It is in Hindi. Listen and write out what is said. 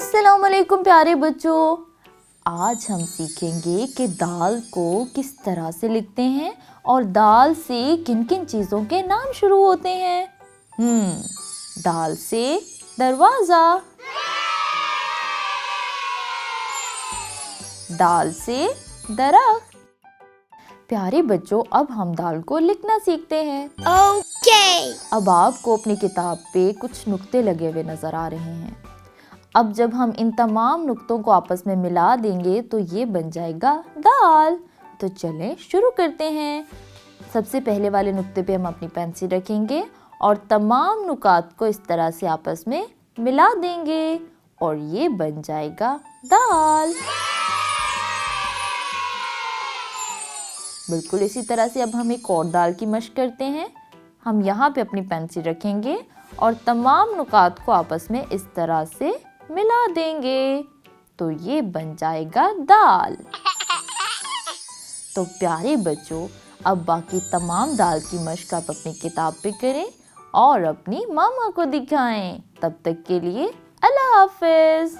अस्सलाम वालेकुम प्यारे बच्चों। आज हम सीखेंगे कि दाल को किस तरह से लिखते हैं और दाल से किन किन चीज़ों के नाम शुरू होते हैं। दाल से दरवाज़ा, दाल से दरख्त। प्यारे बच्चों, अब हम दाल को लिखना सीखते हैं। ओके। अब आपको अपनी किताब पे कुछ नुक्ते लगे हुए नज़र आ रहे हैं। अब जब हम इन तमाम नुक्तों को आपस में मिला देंगे तो ये बन जाएगा दाल। तो चलें शुरू करते हैं। सबसे पहले वाले नुक्ते पे हम अपनी पेंसिल रखेंगे और तमाम नुकात को इस तरह से आपस में मिला देंगे और ये बन जाएगा दाल। बिल्कुल इसी तरह से अब हम एक और दाल की मशक करते हैं। हम यहाँ पे अपनी पेंसिल रखेंगे और तमाम नुकात को आपस में इस तरह से मिला देंगे तो ये बन जाएगा दाल। तो प्यारे बच्चों, अब बाकी तमाम दाल की मशक आप अपनी किताब पे करें और अपनी मामा को दिखाएं। तब तक के लिए अल्लाह हाफिज।